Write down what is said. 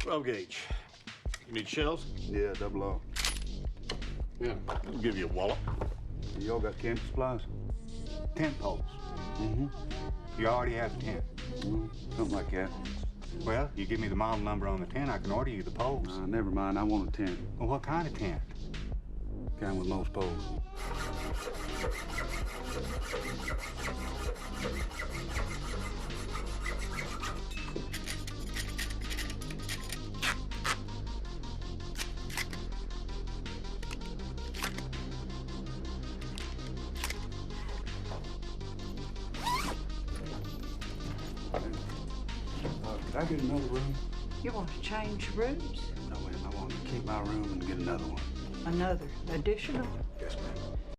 12 gauge. You need shells? Yeah, double O. Yeah, I'll give you a wallop. You all got camping supplies? Tent poles. Mm-hmm. You already have a tent. Something like that. Well, you give me the model number on the tent, I can order you the poles. Never mind. I want a tent. Well, what kind of tent? Kind with most poles. Could I get another room? You want to change rooms? No, ma'am. I want to keep my room and get another one. Another additional?